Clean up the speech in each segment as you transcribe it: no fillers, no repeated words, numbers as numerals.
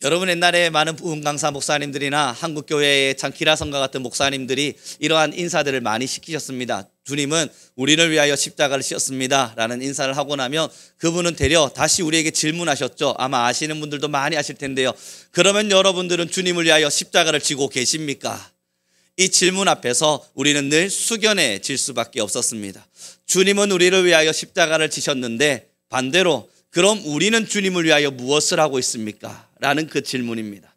여러분, 옛날에 많은 부흥 강사 목사님들이나 한국교회의 장키라성과 같은 목사님들이 이러한 인사들을 많이 시키셨습니다. 주님은 우리를 위하여 십자가를 지었습니다 라는 인사를 하고 나면 그분은 되려 다시 우리에게 질문하셨죠. 아마 아시는 분들도 많이 아실 텐데요. 그러면 여러분들은 주님을 위하여 십자가를 지고 계십니까? 이 질문 앞에서 우리는 늘 숙연해질 수밖에 없었습니다. 주님은 우리를 위하여 십자가를 지셨는데 반대로 그럼 우리는 주님을 위하여 무엇을 하고 있습니까? 라는 그 질문입니다.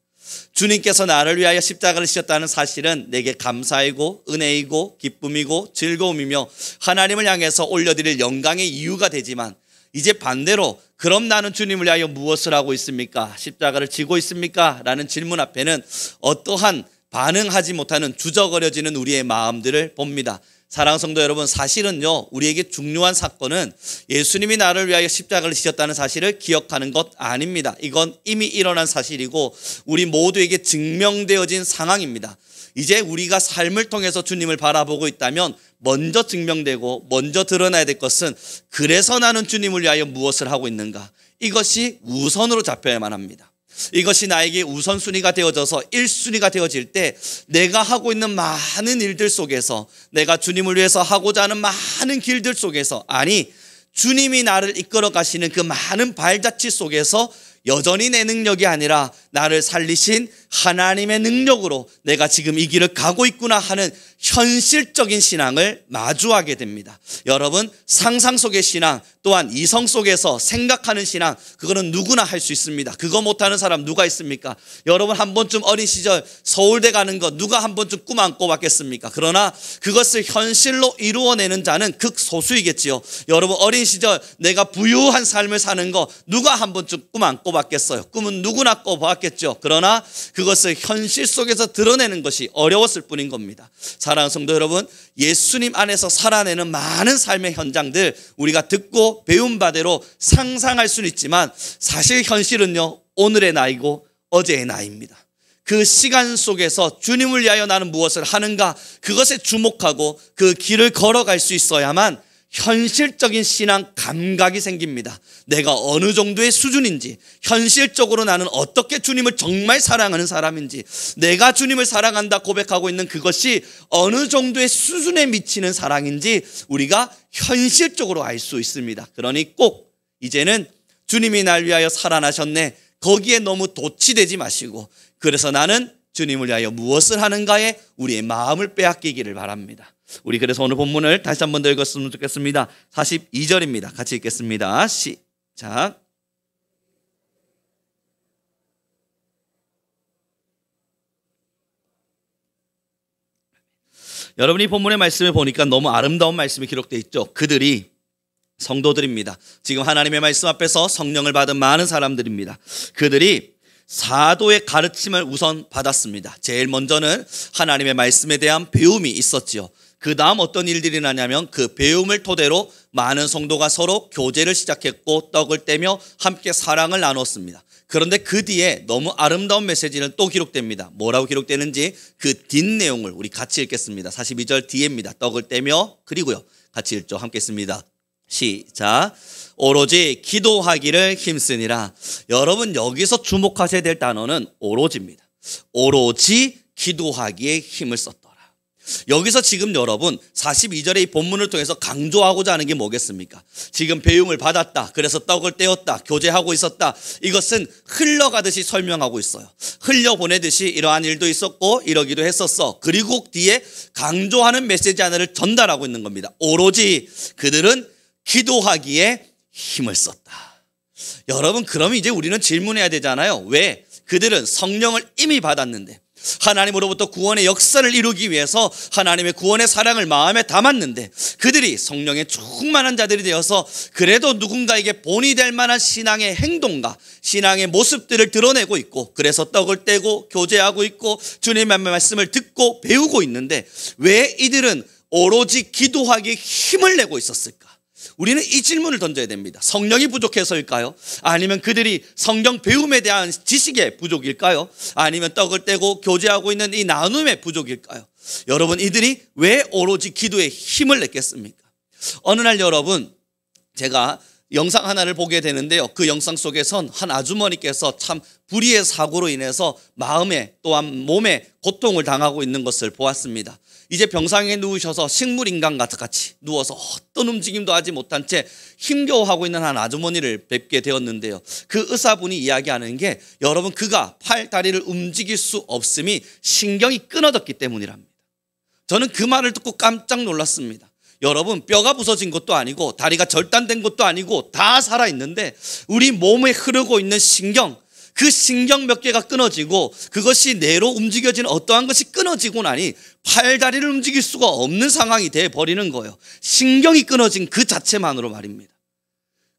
주님께서 나를 위하여 십자가를 지셨다는 사실은 내게 감사이고 은혜이고 기쁨이고 즐거움이며 하나님을 향해서 올려드릴 영광의 이유가 되지만, 이제 반대로 그럼 나는 주님을 위하여 무엇을 하고 있습니까? 십자가를 지고 있습니까? 라는 질문 앞에는 어떠한 반응하지 못하는 주저거려지는 우리의 마음들을 봅니다. 사랑하는 성도 여러분, 사실은요, 우리에게 중요한 사건은 예수님이 나를 위하여 십자가를 지셨다는 사실을 기억하는 것 아닙니다. 이건 이미 일어난 사실이고 우리 모두에게 증명되어진 상황입니다. 이제 우리가 삶을 통해서 주님을 바라보고 있다면 먼저 증명되고 먼저 드러나야 될 것은, 그래서 나는 주님을 위하여 무엇을 하고 있는가, 이것이 우선으로 잡혀야만 합니다. 이것이 나에게 우선순위가 되어져서 1순위가 되어질 때 내가 하고 있는 많은 일들 속에서, 내가 주님을 위해서 하고자 하는 많은 길들 속에서, 아니 주님이 나를 이끌어 가시는 그 많은 발자취 속에서 여전히 내 능력이 아니라 나를 살리신 하나님의 능력으로 내가 지금 이 길을 가고 있구나 하는 현실적인 신앙을 마주하게 됩니다. 여러분, 상상 속의 신앙, 또한 이성 속에서 생각하는 신앙, 그거는 누구나 할 수 있습니다. 그거 못하는 사람 누가 있습니까? 여러분, 한 번쯤 어린 시절 서울대 가는 거 누가 한 번쯤 꿈 안 꿔봤겠습니까? 그러나 그것을 현실로 이루어내는 자는 극소수이겠지요. 여러분, 어린 시절 내가 부유한 삶을 사는 거 누가 한 번쯤 꿈 안 꿔봤겠어요? 꿈은 누구나 꿔봤겠죠. 그러나 그것을 현실 속에서 드러내는 것이 어려웠을 뿐인 겁니다. 사랑하는 성도 여러분, 예수님 안에서 살아내는 많은 삶의 현장들 우리가 듣고 배운 바대로 상상할 수는 있지만, 사실 현실은요, 오늘의 나이고 어제의 나이입니다. 그 시간 속에서 주님을 위하여 나는 무엇을 하는가, 그것에 주목하고 그 길을 걸어갈 수 있어야만 현실적인 신앙 감각이 생깁니다. 내가 어느 정도의 수준인지, 현실적으로 나는 어떻게 주님을 정말 사랑하는 사람인지, 내가 주님을 사랑한다 고백하고 있는 그것이 어느 정도의 수준에 미치는 사랑인지 우리가 현실적으로 알 수 있습니다. 그러니 꼭 이제는 주님이 날 위하여 살아나셨네, 거기에 너무 도취되지 마시고, 그래서 나는 주님을 위하여 무엇을 하는가에 우리의 마음을 빼앗기기를 바랍니다. 우리 그래서 오늘 본문을 다시 한 번 더 읽었으면 좋겠습니다. 42절입니다. 같이 읽겠습니다. 시작. 여러분이 본문의 말씀을 보니까 너무 아름다운 말씀이 기록되어 있죠. 그들이 성도들입니다. 지금 하나님의 말씀 앞에서 성령을 받은 많은 사람들입니다. 그들이 사도의 가르침을 우선 받았습니다. 제일 먼저는 하나님의 말씀에 대한 배움이 있었지요. 그 다음 어떤 일들이 나냐면 그 배움을 토대로 많은 성도가 서로 교제를 시작했고 떡을 떼며 함께 사랑을 나눴습니다. 그런데 그 뒤에 너무 아름다운 메시지는 또 기록됩니다. 뭐라고 기록되는지 그 뒷내용을 우리 같이 읽겠습니다. 42절 뒤에입니다. 떡을 떼며, 그리고요, 같이 읽죠. 함께 읽습니다. 시작. 오로지 기도하기를 힘쓰니라. 여러분, 여기서 주목하셔야 될 단어는 오로지입니다. 오로지 기도하기에 힘을 썼더라. 여기서 지금 여러분 42절의 이 본문을 통해서 강조하고자 하는 게 뭐겠습니까? 지금 배움을 받았다, 그래서 떡을 떼었다, 교제하고 있었다, 이것은 흘러가듯이 설명하고 있어요. 흘려보내듯이 이러한 일도 있었고 이러기도 했었어. 그리고 뒤에 강조하는 메시지 하나를 전달하고 있는 겁니다. 오로지 그들은 기도하기에 힘을 썼다. 여러분, 그럼 이제 우리는 질문해야 되잖아요. 왜? 그들은 성령을 이미 받았는데, 하나님으로부터 구원의 역사를 이루기 위해서 하나님의 구원의 사랑을 마음에 담았는데, 그들이 성령에 충만한 자들이 되어서 그래도 누군가에게 본이 될 만한 신앙의 행동과 신앙의 모습들을 드러내고 있고, 그래서 떡을 떼고 교제하고 있고 주님의 말씀을 듣고 배우고 있는데, 왜 이들은 오로지 기도하기에 힘을 내고 있었을까? 우리는 이 질문을 던져야 됩니다. 성령이 부족해서일까요? 아니면 그들이 성경 배움에 대한 지식의 부족일까요? 아니면 떡을 떼고 교제하고 있는 이 나눔의 부족일까요? 여러분, 이들이 왜 오로지 기도에 힘을 냈겠습니까? 어느 날 여러분, 제가 영상 하나를 보게 되는데요. 그 영상 속에선 한 아주머니께서 참 불의의 사고로 인해서 마음에 또한 몸에 고통을 당하고 있는 것을 보았습니다. 이제 병상에 누우셔서 식물인간 같이 누워서 어떤 움직임도 하지 못한 채 힘겨워하고 있는 한 아주머니를 뵙게 되었는데요. 그 의사분이 이야기하는 게 여러분 그가 팔, 다리를 움직일 수 없음이 신경이 끊어졌기 때문이랍니다. 저는 그 말을 듣고 깜짝 놀랐습니다. 여러분 뼈가 부서진 것도 아니고 다리가 절단된 것도 아니고 다 살아있는데 우리 몸에 흐르고 있는 신경, 그 신경 몇 개가 끊어지고 그것이 뇌로 움직여지는 어떠한 것이 끊어지고 나니 팔다리를 움직일 수가 없는 상황이 돼버리는 거예요. 신경이 끊어진 그 자체만으로 말입니다.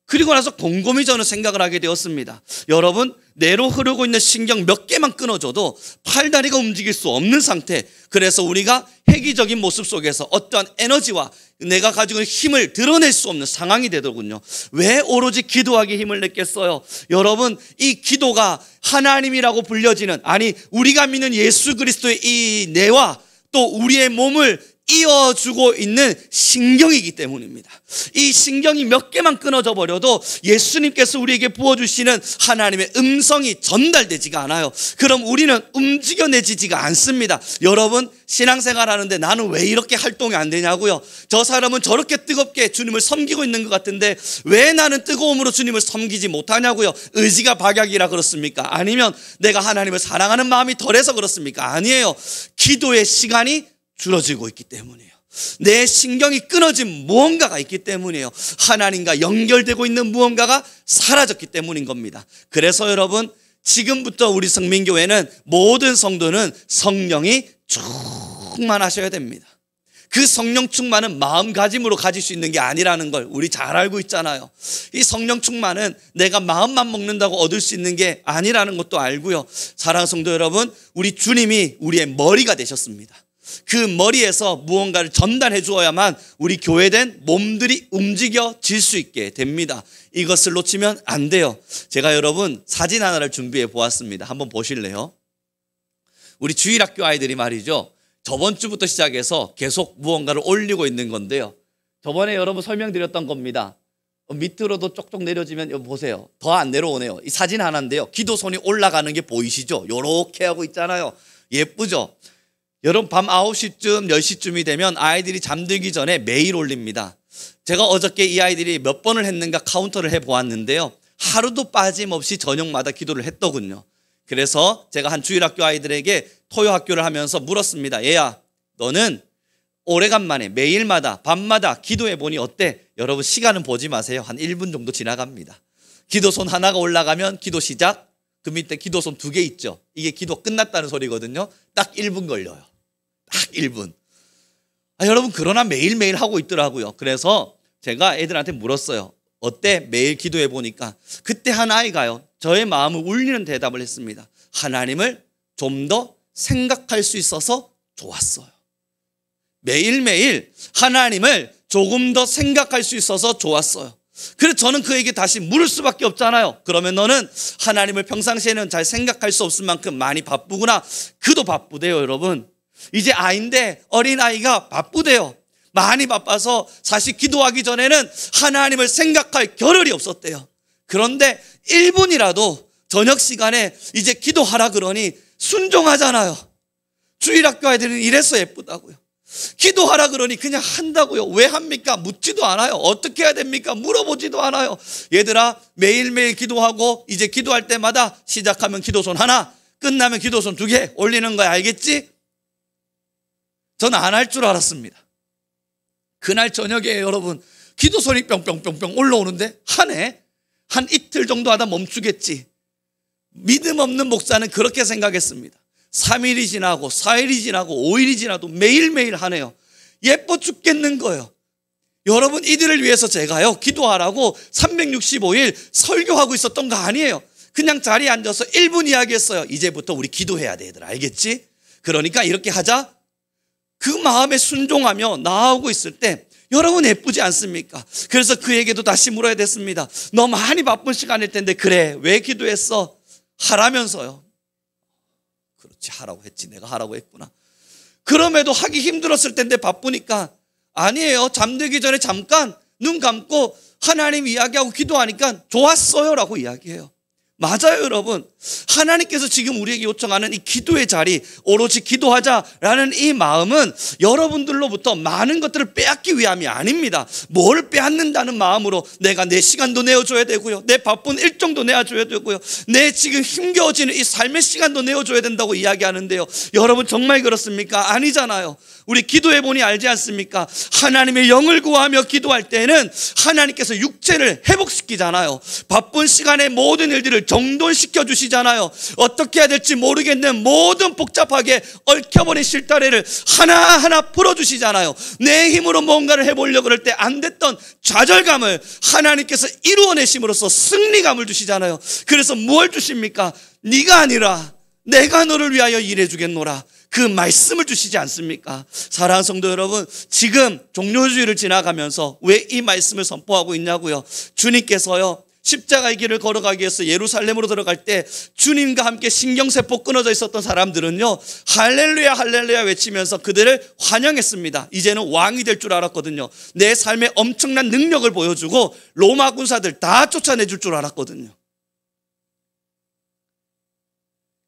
그리고 나서 곰곰이 저는 생각을 하게 되었습니다. 여러분 뇌로 흐르고 있는 신경 몇 개만 끊어져도 팔다리가 움직일 수 없는 상태, 그래서 우리가 획기적인 모습 속에서 어떠한 에너지와 내가 가지고 있는 힘을 드러낼 수 없는 상황이 되더군요. 왜 오로지 기도하기에 힘을 냈겠어요? 여러분 이 기도가 하나님이라고 불려지는, 아니 우리가 믿는 예수 그리스도의 이 뇌와 또 우리의 몸을 이어주고 있는 신경이기 때문입니다. 이 신경이 몇 개만 끊어져 버려도 예수님께서 우리에게 부어주시는 하나님의 음성이 전달되지가 않아요. 그럼 우리는 움직여내지지가 않습니다. 여러분 신앙생활 하는데 나는 왜 이렇게 활동이 안 되냐고요? 저 사람은 저렇게 뜨겁게 주님을 섬기고 있는 것 같은데 왜 나는 뜨거움으로 주님을 섬기지 못하냐고요? 의지가 박약이라 그렇습니까? 아니면 내가 하나님을 사랑하는 마음이 덜해서 그렇습니까? 아니에요. 기도의 시간이 줄어지고 있기 때문이에요. 내 신경이 끊어진 무언가가 있기 때문이에요. 하나님과 연결되고 있는 무언가가 사라졌기 때문인 겁니다. 그래서 여러분 지금부터 우리 성민교회는 모든 성도는 성령이 충만하셔야 됩니다. 그 성령 충만은 마음가짐으로 가질 수 있는 게 아니라는 걸 우리 잘 알고 있잖아요. 이 성령 충만은 내가 마음만 먹는다고 얻을 수 있는 게 아니라는 것도 알고요. 사랑하는 성도 여러분, 우리 주님이 우리의 머리가 되셨습니다. 그 머리에서 무언가를 전달해 주어야만 우리 교회된 몸들이 움직여질 수 있게 됩니다. 이것을 놓치면 안 돼요. 제가 여러분 사진 하나를 준비해 보았습니다. 한번 보실래요? 우리 주일학교 아이들이 말이죠, 저번 주부터 시작해서 계속 무언가를 올리고 있는 건데요. 저번에 여러분 설명드렸던 겁니다. 밑으로도 쪽쪽 내려지면 여기 보세요. 더 안 내려오네요. 이 사진 하나인데요. 기도손이 올라가는 게 보이시죠? 요렇게 하고 있잖아요. 예쁘죠? 여러분 밤 9시쯤 10시쯤이 되면 아이들이 잠들기 전에 매일 올립니다. 제가 어저께 이 아이들이 몇 번을 했는가 카운터를 해보았는데요. 하루도 빠짐없이 저녁마다 기도를 했더군요. 그래서 제가 한 주일학교 아이들에게 토요학교를 하면서 물었습니다. 얘야, 너는 오래간만에 매일마다 밤마다 기도해보니 어때? 여러분 시간은 보지 마세요. 한 1분 정도 지나갑니다. 기도손 하나가 올라가면 기도 시작, 그 밑에 기도손 2개 있죠. 이게 기도 끝났다는 소리거든요. 딱 1분 걸려요. 딱 1분. 여러분 그러나 매일매일 하고 있더라고요. 그래서 제가 애들한테 물었어요. 어때? 매일 기도해 보니까. 그때 한 아이가요, 저의 마음을 울리는 대답을 했습니다. 하나님을 좀 더 생각할 수 있어서 좋았어요. 매일매일 하나님을 조금 더 생각할 수 있어서 좋았어요. 그래서 저는 그에게 다시 물을 수밖에 없잖아요. 그러면 너는 하나님을 평상시에는 잘 생각할 수 없을 만큼 많이 바쁘구나. 그도 바쁘대요. 여러분 이제 아이인데 어린아이가 바쁘대요. 많이 바빠서 사실 기도하기 전에는 하나님을 생각할 겨를이 없었대요. 그런데 1분이라도 저녁 시간에 이제 기도하라 그러니 순종하잖아요. 주일학교 아이들은 이래서 예쁘다고요. 기도하라 그러니 그냥 한다고요. 왜 합니까? 묻지도 않아요. 어떻게 해야 됩니까? 물어보지도 않아요. 얘들아 매일매일 기도하고 이제 기도할 때마다 시작하면 기도손 하나, 끝나면 기도손 2개 올리는 거야. 알겠지? 전 안 할 줄 알았습니다. 그날 저녁에 여러분 기도손이 뿅뿅뿅뿅 올라오는데 하네? 한 이틀 정도 하다 멈추겠지. 믿음 없는 목사는 그렇게 생각했습니다. 3일이 지나고 4일이 지나고 5일이 지나도 매일매일 하네요. 예뻐 죽겠는 거예요. 여러분 이들을 위해서 제가요 기도하라고 365일 설교하고 있었던 거 아니에요. 그냥 자리에 앉아서 1분 이야기했어요. 이제부터 우리 기도해야 돼 얘들아, 알겠지? 그러니까 이렇게 하자. 그 마음에 순종하며 나아오고 있을 때 여러분 예쁘지 않습니까? 그래서 그에게도 다시 물어야 됐습니다. 너 많이 바쁜 시간일 텐데 그래 왜 기도했어? 하라면서요. 그렇지, 하라고 했지. 내가 하라고 했구나. 그럼에도 하기 힘들었을 텐데 바쁘니까. 아니에요. 잠들기 전에 잠깐 눈 감고 하나님 이야기하고 기도하니까 좋았어요 라고 이야기해요. 맞아요, 여러분. 하나님께서 지금 우리에게 요청하는 이 기도의 자리, 오로지 기도하자라는 이 마음은 여러분들로부터 많은 것들을 빼앗기 위함이 아닙니다. 뭘 빼앗는다는 마음으로 내가 내 시간도 내어줘야 되고요, 내 바쁜 일정도 내어줘야 되고요, 내 지금 힘겨워지는 이 삶의 시간도 내어줘야 된다고 이야기하는데요, 여러분 정말 그렇습니까? 아니잖아요. 우리 기도해 보니 알지 않습니까? 하나님의 영을 구하며 기도할 때는 하나님께서 육체를 회복시키잖아요. 바쁜 시간에 모든 일들을 정돈시켜 주시잖아요. 어떻게 해야 될지 모르겠는 모든 복잡하게 얽혀버린 실타래를 하나하나 풀어주시잖아요. 내 힘으로 뭔가를 해보려고 할 때 안 됐던 좌절감을 하나님께서 이루어내심으로써 승리감을 주시잖아요. 그래서 뭘 주십니까? 네가 아니라 내가 너를 위하여 일해 주겠노라, 그 말씀을 주시지 않습니까? 사랑하는 성도 여러분, 지금 종료주의를 지나가면서 왜 이 말씀을 선포하고 있냐고요? 주님께서요, 십자가의 길을 걸어가기 위해서 예루살렘으로 들어갈 때 주님과 함께 신경세포 끊어져 있었던 사람들은요, 할렐루야 할렐루야 외치면서 그들을 환영했습니다. 이제는 왕이 될 줄 알았거든요. 내 삶에 엄청난 능력을 보여주고 로마 군사들 다 쫓아내줄 줄 알았거든요.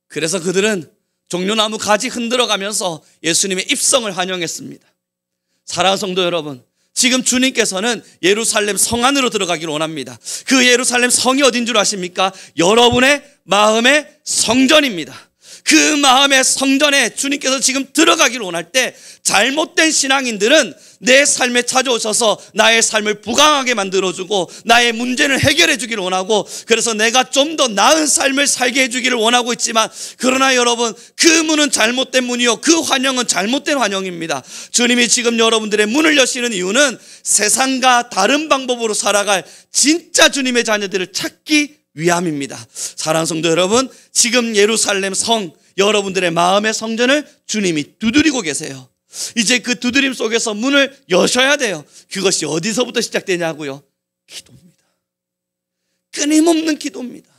그래서 그들은 종려나무 가지 흔들어가면서 예수님의 입성을 환영했습니다. 사랑하는 성도 여러분, 지금 주님께서는 예루살렘 성 안으로 들어가기를 원합니다. 그 예루살렘 성이 어딘 줄 아십니까? 여러분의 마음의 성전입니다. 그 마음의 성전에 주님께서 지금 들어가기를 원할 때 잘못된 신앙인들은 내 삶에 찾아오셔서 나의 삶을 부강하게 만들어주고 나의 문제를 해결해 주기를 원하고, 그래서 내가 좀 더 나은 삶을 살게 해주기를 원하고 있지만, 그러나 여러분, 그 문은 잘못된 문이요, 그 환영은 잘못된 환영입니다. 주님이 지금 여러분들의 문을 여시는 이유는 세상과 다른 방법으로 살아갈 진짜 주님의 자녀들을 찾기 위함입니다. 사랑하는 성도 여러분, 지금 예루살렘 성, 여러분들의 마음의 성전을 주님이 두드리고 계세요. 이제 그 두드림 속에서 문을 여셔야 돼요. 그것이 어디서부터 시작되냐고요? 기도입니다. 끊임없는 기도입니다.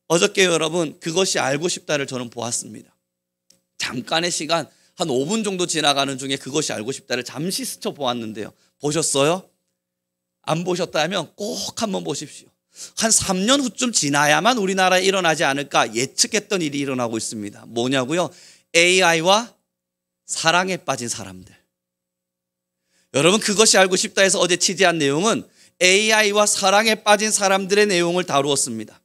어저께 여러분, 그것이 알고 싶다를 저는 보았습니다. 잠깐의 시간, 한 5분 정도 지나가는 중에 그것이 알고 싶다를 잠시 스쳐 보았는데요, 보셨어요? 안 보셨다면 꼭 한번 보십시오. 한 3년 후쯤 지나야만 우리나라에 일어나지 않을까 예측했던 일이 일어나고 있습니다. 뭐냐고요? AI와 사랑에 빠진 사람들. 여러분, 그것이 알고 싶다 해서 어제 취재한 내용은 AI와 사랑에 빠진 사람들의 내용을 다루었습니다.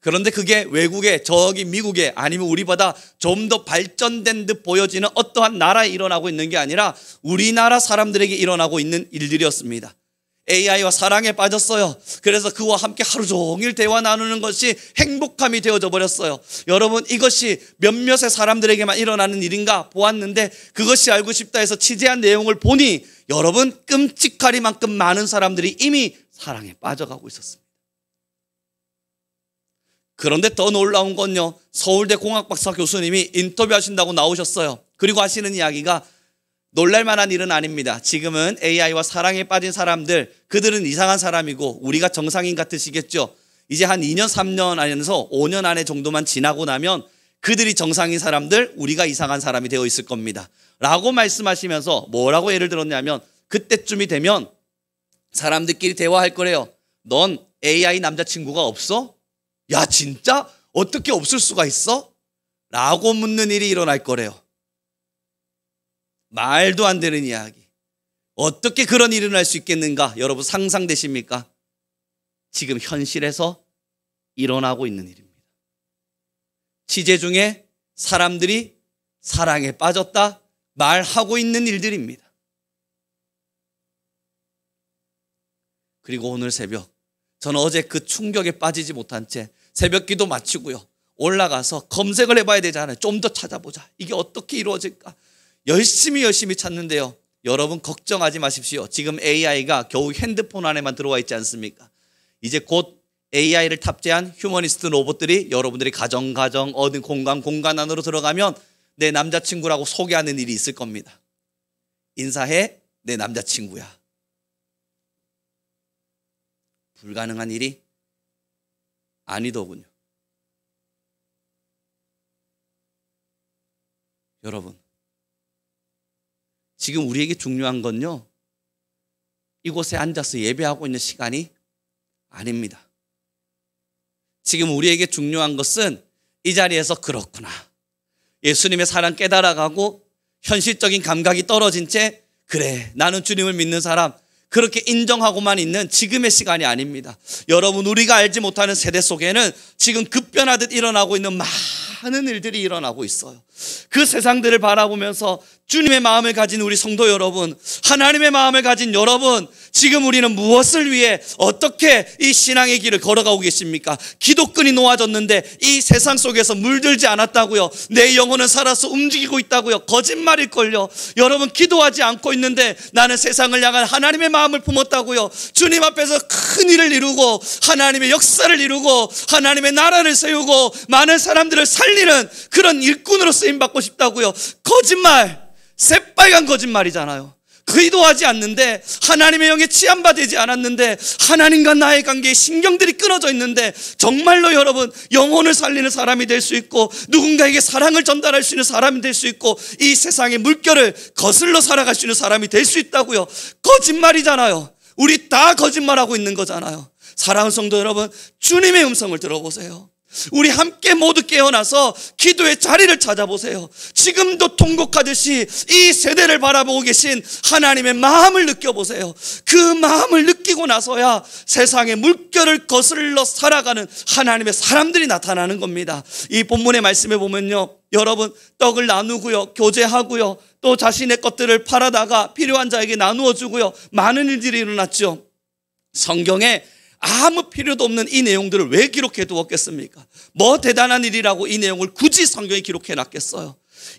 그런데 그게 외국에, 저기 미국에, 아니면 우리보다 좀 더 발전된 듯 보여지는 어떠한 나라에 일어나고 있는 게 아니라 우리나라 사람들에게 일어나고 있는 일들이었습니다. AI와 사랑에 빠졌어요. 그래서 그와 함께 하루 종일 대화 나누는 것이 행복함이 되어져 버렸어요. 여러분, 이것이 몇몇의 사람들에게만 일어나는 일인가 보았는데, 그것이 알고 싶다 해서 취재한 내용을 보니 여러분, 끔찍하리만큼 많은 사람들이 이미 사랑에 빠져가고 있었습니다. 그런데 더 놀라운 건요, 서울대 공학박사 교수님이 인터뷰하신다고 나오셨어요. 그리고 하시는 이야기가 놀랄만한 일은 아닙니다. 지금은 AI와 사랑에 빠진 사람들, 그들은 이상한 사람이고 우리가 정상인 같으시겠죠. 이제 한 2년 3년 안에서 5년 안에 정도만 지나고 나면 그들이 정상인 사람들, 우리가 이상한 사람이 되어 있을 겁니다 라고 말씀하시면서 뭐라고 예를 들었냐면, 그때쯤이 되면 사람들끼리 대화할 거래요. 넌 AI 남자친구가 없어? 야, 진짜? 어떻게 없을 수가 있어? 라고 묻는 일이 일어날 거래요. 말도 안 되는 이야기. 어떻게 그런 일이 일어날 수 있겠는가? 여러분, 상상되십니까? 지금 현실에서 일어나고 있는 일입니다. 취재 중에 사람들이 사랑에 빠졌다 말하고 있는 일들입니다. 그리고 오늘 새벽, 저는 어제 그 충격에 빠지지 못한 채 새벽 기도 마치고요, 올라가서 검색을 해봐야 되잖아요. 좀 더 찾아보자. 이게 어떻게 이루어질까? 열심히 찾는데요, 여러분 걱정하지 마십시오. 지금 AI가 겨우 핸드폰 안에만 들어와 있지 않습니까? 이제 곧 AI를 탑재한 휴머니스트 로봇들이 여러분들이 가정 어느 공간 안으로 들어가면 내 남자친구라고 소개하는 일이 있을 겁니다. 인사해, 내 남자친구야. 불가능한 일이 아니더군요. 여러분, 지금 우리에게 중요한 건요, 이곳에 앉아서 예배하고 있는 시간이 아닙니다. 지금 우리에게 중요한 것은 이 자리에서 그렇구나, 예수님의 사랑 깨달아가고 현실적인 감각이 떨어진 채 그래 나는 주님을 믿는 사람, 그렇게 인정하고만 있는 지금의 시간이 아닙니다. 여러분, 우리가 알지 못하는 세대 속에는 지금 급변하듯 일어나고 있는 많은 일들이 일어나고 있어요. 그 세상들을 바라보면서 주님의 마음을 가진 우리 성도 여러분, 하나님의 마음을 가진 여러분, 지금 우리는 무엇을 위해 어떻게 이 신앙의 길을 걸어가고 계십니까? 기도끈이 놓아졌는데 이 세상 속에서 물들지 않았다고요? 내 영혼은 살아서 움직이고 있다고요? 거짓말일걸요. 여러분, 기도하지 않고 있는데 나는 세상을 향한 하나님의 마음을 품었다고요? 주님 앞에서 큰 일을 이루고 하나님의 역사를 이루고 하나님의 나라를 세우고 많은 사람들을 살리는 그런 일꾼으로 쓰임받고 싶다고요? 거짓말, 새빨간 거짓말이잖아요. 기도하지 않는데, 하나님의 영에 치안받지 않았는데, 하나님과 나의 관계에 신경들이 끊어져 있는데, 정말로 여러분 영혼을 살리는 사람이 될 수 있고 누군가에게 사랑을 전달할 수 있는 사람이 될 수 있고 이 세상의 물결을 거슬러 살아갈 수 있는 사람이 될 수 있다고요? 거짓말이잖아요. 우리 다 거짓말하고 있는 거잖아요. 사랑하는 성도 여러분, 주님의 음성을 들어보세요. 우리 함께 모두 깨어나서 기도의 자리를 찾아보세요. 지금도 통곡하듯이 이 세대를 바라보고 계신 하나님의 마음을 느껴보세요. 그 마음을 느끼고 나서야 세상의 물결을 거슬러 살아가는 하나님의 사람들이 나타나는 겁니다. 이 본문의 말씀에 보면요, 여러분, 떡을 나누고요, 교제하고요, 또 자신의 것들을 팔아다가 필요한 자에게 나누어 주고요, 많은 일들이 일어났죠. 성경에 아무 필요도 없는 이 내용들을 왜 기록해 두었겠습니까? 뭐 대단한 일이라고 이 내용을 굳이 성경에 기록해 놨겠어요?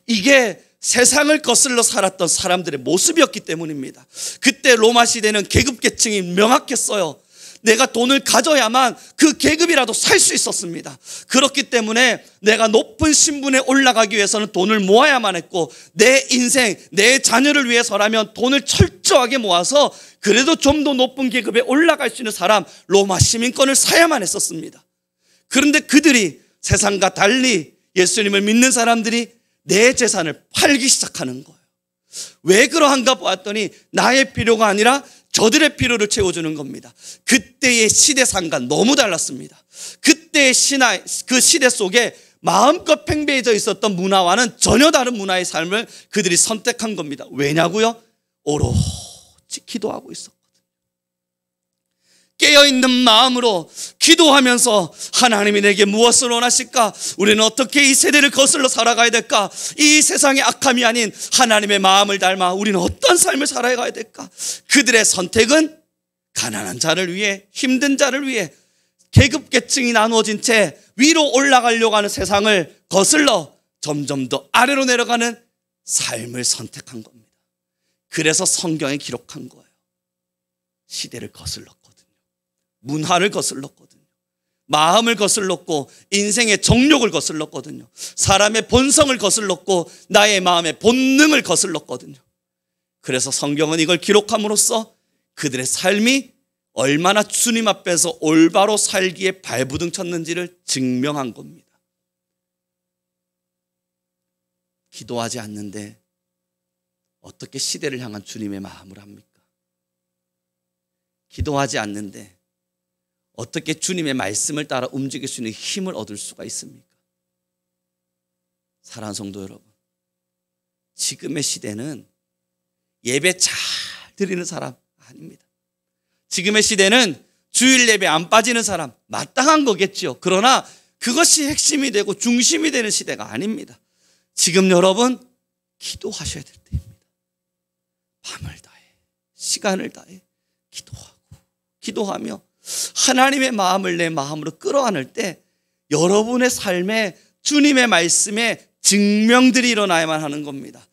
이게 세상을 거슬러 살았던 사람들의 모습이었기 때문입니다. 그때 로마 시대는 계급계층이 명확했어요. 내가 돈을 가져야만 그 계급이라도 살 수 있었습니다. 그렇기 때문에 내가 높은 신분에 올라가기 위해서는 돈을 모아야만 했고, 내 인생, 내 자녀를 위해서라면 돈을 철저하게 모아서 그래도 좀 더 높은 계급에 올라갈 수 있는 사람, 로마 시민권을 사야만 했었습니다. 그런데 그들이 세상과 달리 예수님을 믿는 사람들이 내 재산을 팔기 시작하는 거예요. 왜 그러한가 보았더니 나의 필요가 아니라 저들의 필요를 채워주는 겁니다. 그때의 시대상과 너무 달랐습니다. 그때의 그 시대 속에 마음껏 팽배해져 있었던 문화와는 전혀 다른 문화의 삶을 그들이 선택한 겁니다. 왜냐고요? 오로지 기도하고 있었거든요. 깨어있는 마음으로 기도하면서 하나님이 내게 무엇을 원하실까? 우리는 어떻게 이 세대를 거슬러 살아가야 될까? 이 세상의 악함이 아닌 하나님의 마음을 닮아 우리는 어떤 삶을 살아가야 될까? 그들의 선택은 가난한 자를 위해, 힘든 자를 위해 계급계층이 나누어진 채 위로 올라가려고 하는 세상을 거슬러 점점 더 아래로 내려가는 삶을 선택한 겁니다. 그래서 성경에 기록한 거예요. 시대를 거슬렀거든요. 문화를 거슬렀거든요. 마음을 거슬렀고 인생의 정욕을 거슬렀거든요. 사람의 본성을 거슬렀고 나의 마음의 본능을 거슬렀거든요. 그래서 성경은 이걸 기록함으로써 그들의 삶이 얼마나 주님 앞에서 올바로 살기에 발부둥 쳤는지를 증명한 겁니다. 기도하지 않는데 어떻게 시대를 향한 주님의 마음을 합니까? 기도하지 않는데 어떻게 주님의 말씀을 따라 움직일 수 있는 힘을 얻을 수가 있습니까? 사랑하는 성도 여러분, 지금의 시대는 예배 잘 드리는 사람 아닙니다. 지금의 시대는 주일 예배 안 빠지는 사람 마땅한 거겠죠. 그러나 그것이 핵심이 되고 중심이 되는 시대가 아닙니다. 지금 여러분 기도하셔야 될 때입니다. 밤을 다해 시간을 다해 기도하며 하나님의 마음을 내 마음으로 끌어안을 때 여러분의 삶에 주님의 말씀에 증명들이 일어나야만 하는 겁니다.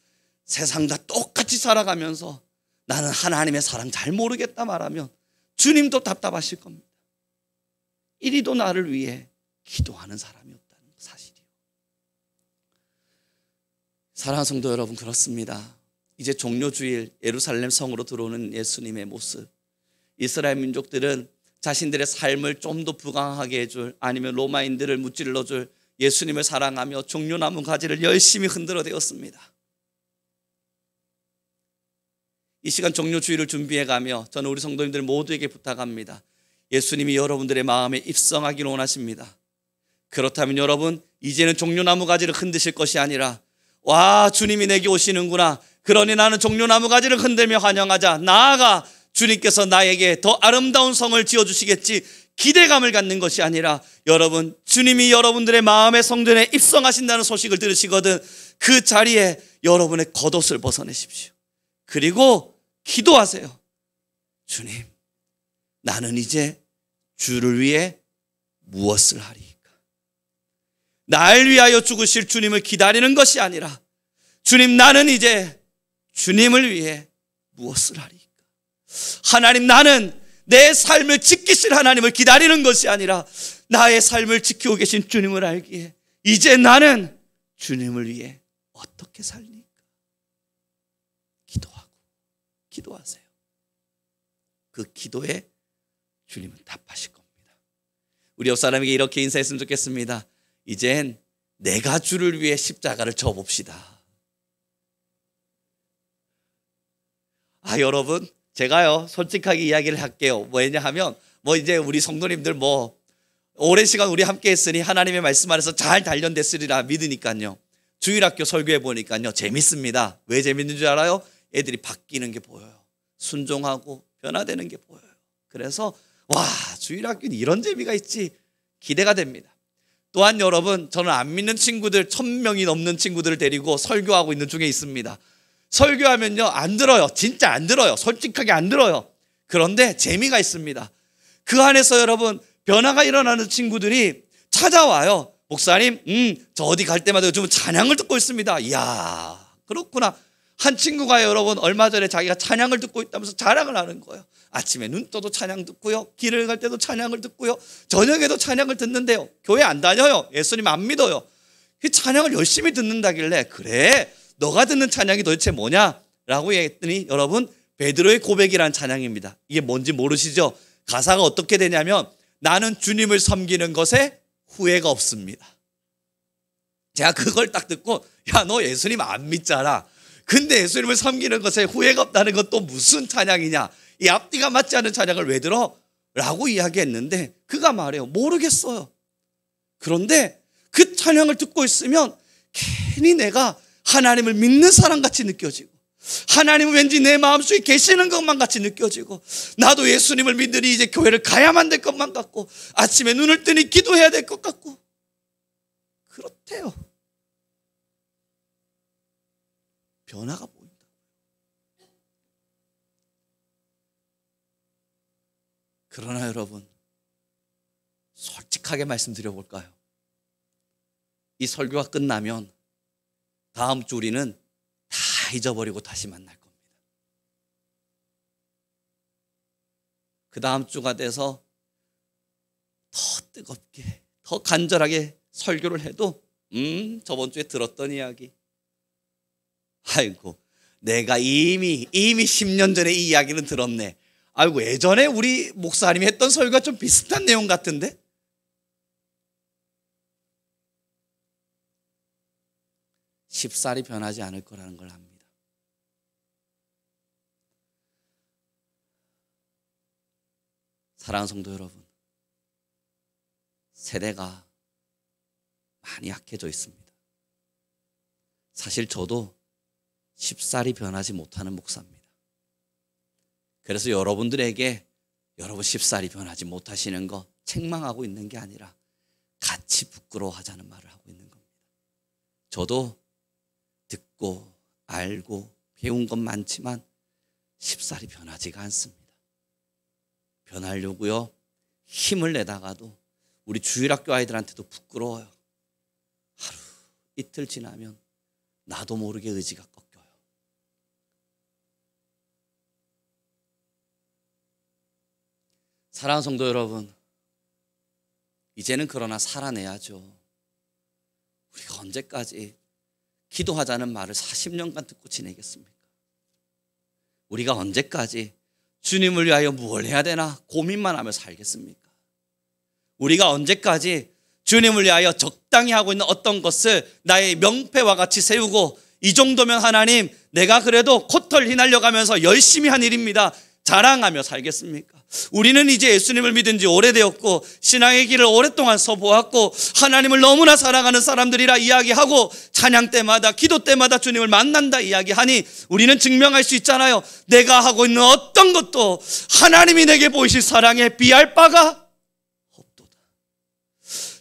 세상 다 똑같이 살아가면서 나는 하나님의 사랑 잘 모르겠다 말하면 주님도 답답하실 겁니다. 이리도 나를 위해 기도하는 사람이었다는 사실이요. 사랑하는 성도 여러분, 그렇습니다. 이제 종료주일 예루살렘 성으로 들어오는 예수님의 모습, 이스라엘 민족들은 자신들의 삶을 좀 더 부강하게 해줄, 아니면 로마인들을 무찔러줄 예수님을 사랑하며 종려나무 가지를 열심히 흔들어 대었습니다. 이 시간 종료주의를 준비해가며 저는 우리 성도님들 모두에게 부탁합니다. 예수님이 여러분들의 마음에 입성하기를 원하십니다. 그렇다면 여러분, 이제는 종려나무 가지를 흔드실 것이 아니라, 와, 주님이 내게 오시는구나, 그러니 나는 종려나무 가지를 흔들며 환영하자, 나아가 주님께서 나에게 더 아름다운 성을 지어주시겠지, 기대감을 갖는 것이 아니라, 여러분, 주님이 여러분들의 마음의 성전에 입성하신다는 소식을 들으시거든 그 자리에 여러분의 겉옷을 벗어내십시오. 그리고 기도하세요. 주님, 나는 이제 주를 위해 무엇을 하리이까? 날 위하여 죽으실 주님을 기다리는 것이 아니라, 주님, 나는 이제 주님을 위해 무엇을 하리이까? 하나님, 나는 내 삶을 지키실 하나님을 기다리는 것이 아니라 나의 삶을 지키고 계신 주님을 알기에 이제 나는 주님을 위해 어떻게 살리까? 기도하고 기도하세요. 그 기도에 주님은 답하실 겁니다. 우리 옆 사람에게 이렇게 인사했으면 좋겠습니다. 이젠 내가 주를 위해 십자가를 져봅시다. 여러분, 제가요 솔직하게 이야기를 할게요. 왜냐하면 이제 우리 성도님들 오랜 시간 우리 함께 했으니 하나님의 말씀 안에서 잘 단련됐으리라 믿으니까요, 주일학교 설교해 보니까요 재밌습니다. 왜 재밌는 줄 알아요? 애들이 바뀌는 게 보여요. 순종하고 변화되는 게 보여요. 그래서 와, 주일학교는 이런 재미가 있지, 기대가 됩니다. 또한 여러분, 저는 안 믿는 친구들 1000명이 넘는 친구들을 데리고 설교하고 있는 중에 있습니다. 설교하면요 안 들어요. 진짜 안 들어요. 솔직하게 안 들어요. 그런데 재미가 있습니다. 그 안에서 여러분, 변화가 일어나는 친구들이 찾아와요. 목사님, 저 어디 갈 때마다 요즘 찬양을 듣고 있습니다. 이야, 그렇구나. 한 친구가 여러분, 얼마 전에 자기가 찬양을 듣고 있다면서 자랑을 하는 거예요. 아침에 눈 떠도 찬양 듣고요, 길을 갈 때도 찬양을 듣고요, 저녁에도 찬양을 듣는데요, 교회 안 다녀요. 예수님 안 믿어요. 그 찬양을 열심히 듣는다길래, 그래, 너가 듣는 찬양이 도대체 뭐냐? 라고 했더니 여러분, 베드로의 고백이라는 찬양입니다. 이게 뭔지 모르시죠? 가사가 어떻게 되냐면, 나는 주님을 섬기는 것에 후회가 없습니다. 제가 그걸 딱 듣고, 야, 너 예수님 안 믿잖아. 근데 예수님을 섬기는 것에 후회가 없다는 건 또 무슨 찬양이냐? 이 앞뒤가 맞지 않은 찬양을 왜 들어? 라고 이야기했는데, 그가 말해요. 모르겠어요. 그런데 그 찬양을 듣고 있으면 괜히 내가 하나님을 믿는 사람같이 느껴지고, 하나님은 왠지 내 마음속에 계시는 것만 같이 느껴지고, 나도 예수님을 믿으니 이제 교회를 가야만 될 것만 같고, 아침에 눈을 뜨니 기도해야 될 것 같고, 그렇대요. 변화가 보인다. 그러나 여러분, 솔직하게 말씀드려볼까요? 이 설교가 끝나면 다음 주 우리는 다 잊어버리고 다시 만날 겁니다. 그 다음 주가 돼서 더 뜨겁게, 더 간절하게 설교를 해도 저번 주에 들었던 이야기, 아이고, 내가 이미 10년 전에 이 이야기는 들었네. 아이고, 예전에 우리 목사님이 했던 설교가 좀 비슷한 내용 같은데? 쉽사리 변하지 않을 거라는 걸 압니다. 사랑하는 성도 여러분, 세대가 많이 약해져 있습니다. 사실 저도 쉽사리 변하지 못하는 목사입니다. 그래서 여러분들에게 여러분 쉽사리 변하지 못하시는 거 책망하고 있는 게 아니라 같이 부끄러워하자는 말을 하고 있는 겁니다. 저도 듣고 알고 배운 건 많지만 쉽사리 변하지가 않습니다. 변하려고요 힘을 내다가도 우리 주일학교 아이들한테도 부끄러워요. 하루 이틀 지나면 나도 모르게 의지가 꺾여요. 사랑하는 성도 여러분, 이제는 그러나 살아내야죠. 우리가 언제까지 기도하자는 말을 40년간 듣고 지내겠습니까? 우리가 언제까지 주님을 위하여 무엇을 해야 되나 고민만 하며 살겠습니까? 우리가 언제까지 주님을 위하여 적당히 하고 있는 어떤 것을 나의 명패와 같이 세우고, 이 정도면 하나님 내가 그래도 코털 휘날려가면서 열심히 한 일입니다. 자랑하며 살겠습니까? 우리는 이제 예수님을 믿은 지 오래되었고 신앙의 길을 오랫동안 서보았고 하나님을 너무나 사랑하는 사람들이라 이야기하고 찬양 때마다 기도 때마다 주님을 만난다 이야기하니 우리는 증명할 수 있잖아요. 내가 하고 있는 어떤 것도 하나님이 내게 보이실 사랑에 비할 바가 없도다.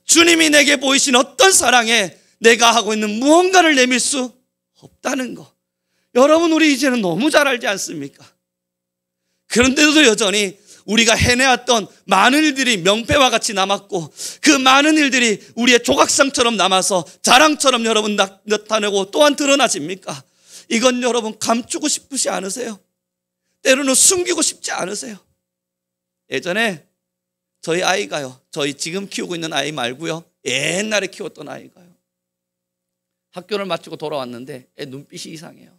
주님이 내게 보이신 어떤 사랑에 내가 하고 있는 무언가를 내밀 수 없다는 거, 여러분 우리 이제는 너무 잘 알지 않습니까? 그런데도 여전히 우리가 해내왔던 많은 일들이 명패와 같이 남았고 그 많은 일들이 우리의 조각상처럼 남아서 자랑처럼 여러분 나타내고 또한 드러나집니까? 이건 여러분 감추고 싶으시 않으세요? 때로는 숨기고 싶지 않으세요? 예전에 저희 아이가요, 저희 지금 키우고 있는 아이 말고요, 옛날에 키웠던 아이가요, 학교를 마치고 돌아왔는데 애 눈빛이 이상해요.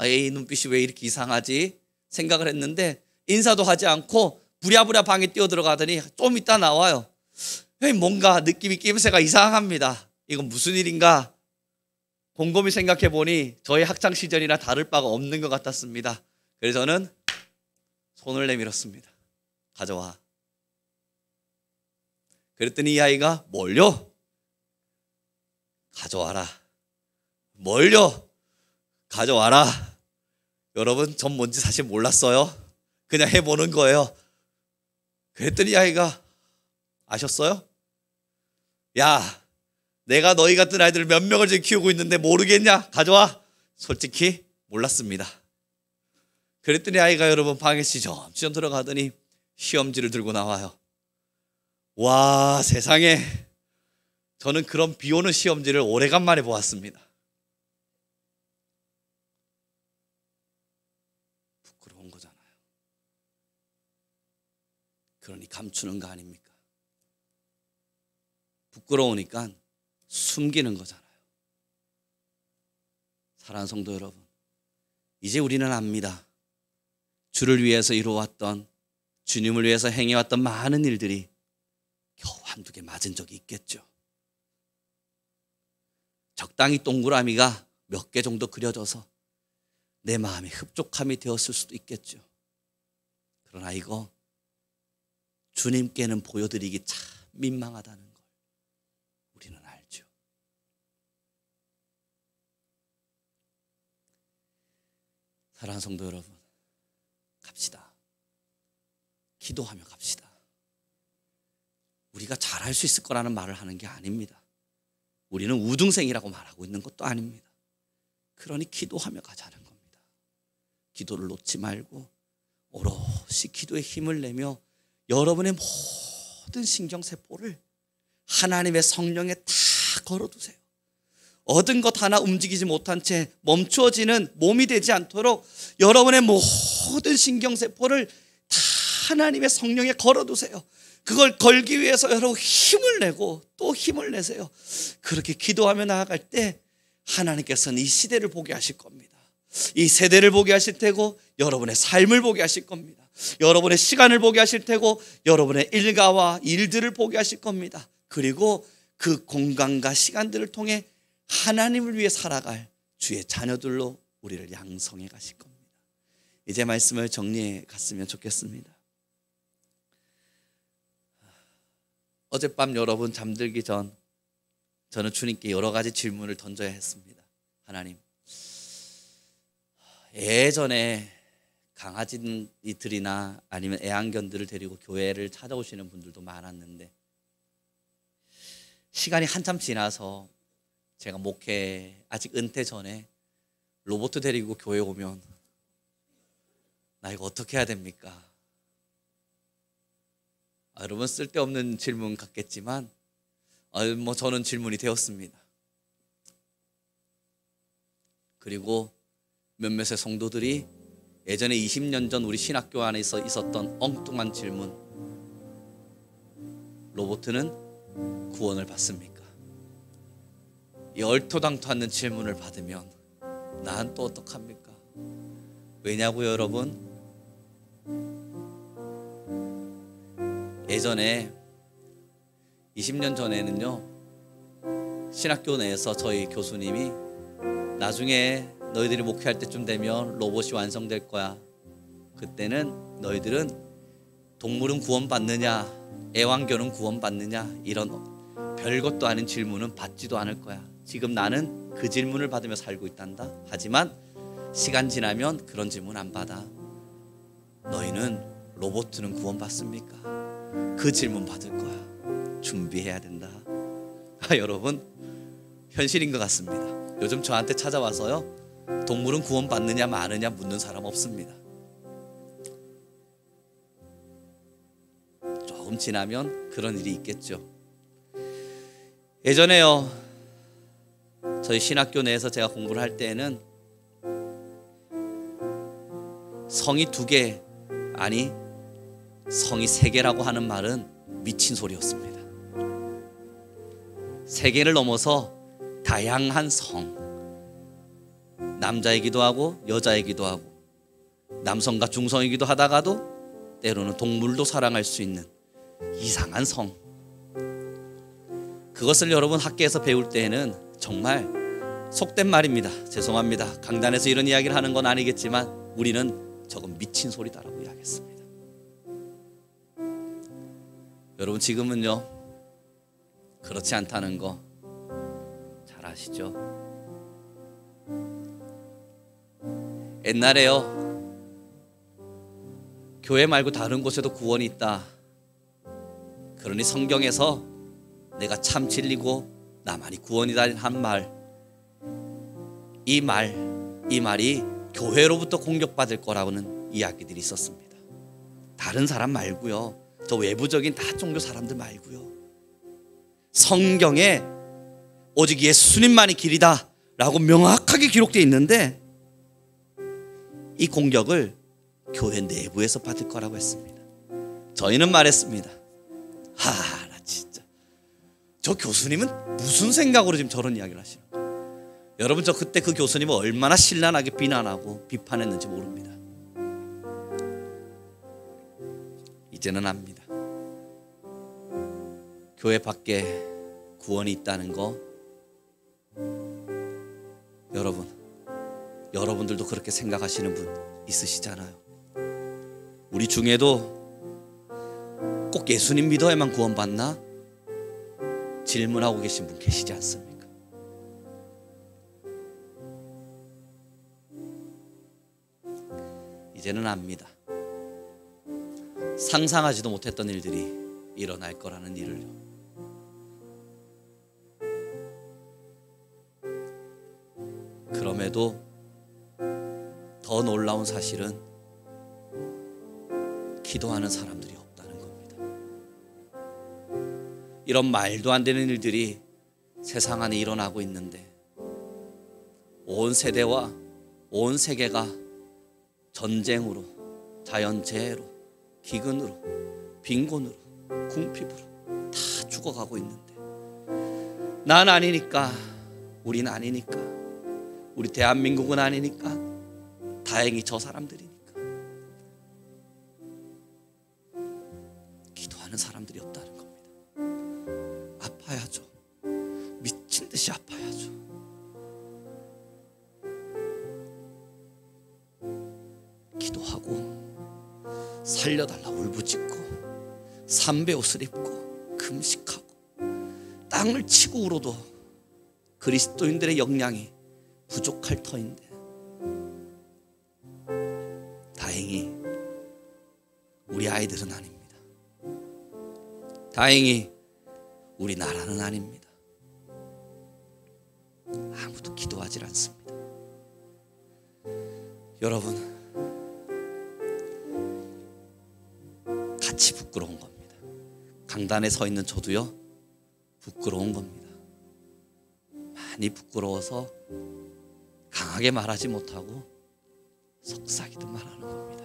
애 눈빛이 왜 이렇게 이상하지 생각을 했는데 인사도 하지 않고 부랴부랴 방에 뛰어들어가더니 좀 이따 나와요. 뭔가 느낌이 낌새가 이상합니다. 이건 무슨 일인가 곰곰이 생각해 보니 저희 학창시절이나 다를 바가 없는 것 같았습니다. 그래서 저는 손을 내밀었습니다. 가져와. 그랬더니 이 아이가 뭘요? 가져와라. 뭘요? 가져와라. 여러분 전 뭔지 사실 몰랐어요. 그냥 해보는 거예요. 그랬더니 아이가 아셨어요? 야, 내가 너희 같은 아이들 몇 명을 지금 키우고 있는데 모르겠냐? 가져와. 솔직히 몰랐습니다. 그랬더니 아이가 여러분 방에 시점시점 들어가더니 시험지를 들고 나와요. 와, 세상에, 저는 그런 비 오는 시험지를 오래간만에 보았습니다. 부끄러운 거잖아요. 그러니 감추는 거 아닙니까? 부끄러우니까 숨기는 거잖아요. 사랑하는 성도 여러분, 이제 우리는 압니다. 주를 위해서 이루어왔던, 주님을 위해서 행해왔던 많은 일들이 겨우 한두 개 맞은 적이 있겠죠. 적당히 동그라미가 몇 개 정도 그려져서 내 마음에 흡족함이 되었을 수도 있겠죠. 그러나 이거 주님께는 보여드리기 참 민망하다는 걸 우리는 알죠. 사랑하는 성도 여러분, 갑시다. 기도하며 갑시다. 우리가 잘할 수 있을 거라는 말을 하는 게 아닙니다. 우리는 우등생이라고 말하고 있는 것도 아닙니다. 그러니 기도하며 가자는 겁니다. 기도를 놓지 말고 오롯이 기도에 힘을 내며 여러분의 모든 신경세포를 하나님의 성령에 다 걸어두세요. 얻은 것 하나 움직이지 못한 채 멈추어지는 몸이 되지 않도록 여러분의 모든 신경세포를 다 하나님의 성령에 걸어두세요. 그걸 걸기 위해서 여러분 힘을 내고 또 힘을 내세요. 그렇게 기도하며 나아갈 때 하나님께서는 이 시대를 보게 하실 겁니다. 이 세대를 보게 하실 테고 여러분의 삶을 보게 하실 겁니다. 여러분의 시간을 보게 하실 테고 여러분의 일가와 일들을 보게 하실 겁니다. 그리고 그 공간과 시간들을 통해 하나님을 위해 살아갈 주의 자녀들로 우리를 양성해 가실 겁니다. 이제 말씀을 정리해 갔으면 좋겠습니다. 어젯밤 여러분 잠들기 전 저는 주님께 여러 가지 질문을 던져야 했습니다. 하나님, 예전에 강아지들이나 아니면 애완견들을 데리고 교회를 찾아오시는 분들도 많았는데 시간이 한참 지나서 제가 목회 아직 은퇴 전에 로봇 데리고 교회 오면 나 이거 어떻게 해야 됩니까? 여러분 쓸데없는 질문 같겠지만 저는 질문이 되었습니다. 그리고 몇몇의 성도들이 예전에 20년 전 우리 신학교 안에서 있었던 엉뚱한 질문, 로봇은 구원을 받습니까? 이 얼토당토 않는 질문을 받으면 난 또 어떡합니까? 왜냐고요 여러분? 예전에 20년 전에는요 신학교 내에서 저희 교수님이 나중에 너희들이 목회할 때쯤 되면 로봇이 완성될 거야. 그때는 너희들은 동물은 구원받느냐, 애완견은 구원받느냐, 이런 별것도 아닌 질문은 받지도 않을 거야. 지금 나는 그 질문을 받으며 살고 있단다. 하지만 시간 지나면 그런 질문 안 받아. 너희는 로봇은 구원받습니까? 그 질문 받을 거야. 준비해야 된다. 여러분, 현실인 것 같습니다. 요즘 저한테 찾아와서요, 동물은 구원받느냐 마느냐 묻는 사람 없습니다. 조금 지나면 그런 일이 있겠죠. 예전에요, 저희 신학교 내에서 제가 공부를 할 때에는 성이 2개, 아니 성이 3개라고 하는 말은 미친 소리였습니다. 3개를 넘어서 다양한 성, 남자이기도 하고 여자이기도 하고 남성과 중성이기도 하다가도 때로는 동물도 사랑할 수 있는 이상한 성, 그것을 여러분 학교에서 배울 때에는 정말 속된 말입니다. 죄송합니다. 강단에서 이런 이야기를 하는 건 아니겠지만 우리는 저건 미친 소리다라고 이야기했습니다. 여러분, 지금은요 그렇지 않다는 거 잘 아시죠? 옛날에요, 교회 말고 다른 곳에도 구원이 있다. 그러니 성경에서 내가 참 진리고 나만이 구원이다 한 말, 이 말이 교회로부터 공격받을 거라고는 이야기들이 있었습니다. 다른 사람 말고요, 저 외부적인 다 종교 사람들 말고요, 성경에 오직 예수님만이 길이다 라고 명확하게 기록되어 있는데 이 공격을 교회 내부에서 받을 거라고 했습니다. 저희는 말했습니다. 나 진짜 저 교수님은 무슨 생각으로 지금 저런 이야기를 하시는 거예요? 여러분, 저 그때 그 교수님을 얼마나 신랄하게 비난하고 비판했는지 모릅니다. 이제는 압니다. 교회 밖에 구원이 있다는 거, 여러분들도 그렇게 생각하시는 분 있으시잖아요. 우리 중에도 꼭 예수님 믿어야만 구원받나? 질문하고 계신 분 계시지 않습니까? 이제는 압니다. 상상하지도 못했던 일들이 일어날 거라는 일을요. 그럼에도 더 놀라운 사실은 기도하는 사람들이 없다는 겁니다. 이런 말도 안 되는 일들이 세상 안에 일어나고 있는데 온 세대와 온 세계가 전쟁으로, 자연재해로, 기근으로, 빈곤으로, 궁핍으로 다 죽어가고 있는데 난 아니니까, 우린 아니니까, 우리 대한민국은 아니니까, 다행히 저 사람들이니까 기도하는 사람들이 없다는 겁니다. 아파야죠. 미친 듯이 아파야죠. 기도하고 살려달라 울부짖고 삼배 옷을 입고 금식하고 땅을 치고 울어도 그리스도인들의 역량이 부족할 터인데 다행히 우리 아이들은 아닙니다. 다행히 우리 나라는 아닙니다. 아무도 기도하지 않습니다. 여러분, 같이 부끄러운 겁니다. 강단에 서 있는 저도요, 부끄러운 겁니다. 많이 부끄러워서 강하게 말하지 못하고 속삭이듯 말하는 겁니다.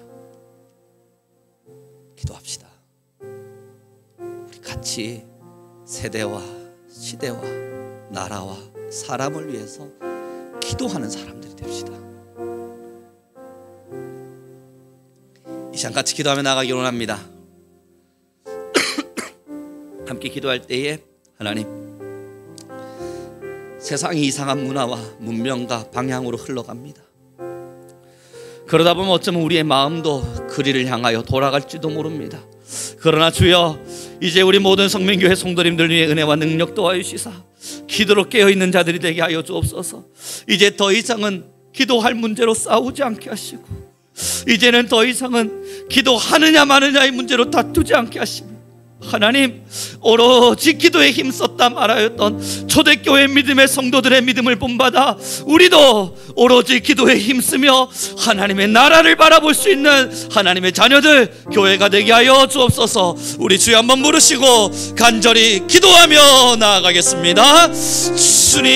기도합시다. 우리 같이 세대와 시대와 나라와 사람을 위해서 기도하는 사람들이 됩시다. 이 시간 같이 기도하며 나가기를 원합니다. 함께 기도할 때에 하나님, 세상이 이상한 문화와 문명과 방향으로 흘러갑니다. 그러다 보면 어쩌면 우리의 마음도 그리를 향하여 돌아갈지도 모릅니다. 그러나 주여, 이제 우리 모든 성민교회 성도님들 위해 은혜와 능력 도와여 주시사 기도로 깨어있는 자들이 되게 하여 주옵소서. 이제 더 이상은 기도할 문제로 싸우지 않게 하시고, 이제는 더 이상은 기도하느냐 마느냐의 문제로 다투지 않게 하시고, 하나님, 오로지 기도에 힘썼다 말하였던 초대교회 믿음의 성도들의 믿음을 본받아 우리도 오로지 기도에 힘쓰며 하나님의 나라를 바라볼 수 있는 하나님의 자녀들, 교회가 되게 하여 주옵소서. 우리 주여 한번 부르시고 간절히 기도하며 나아가겠습니다. 주님,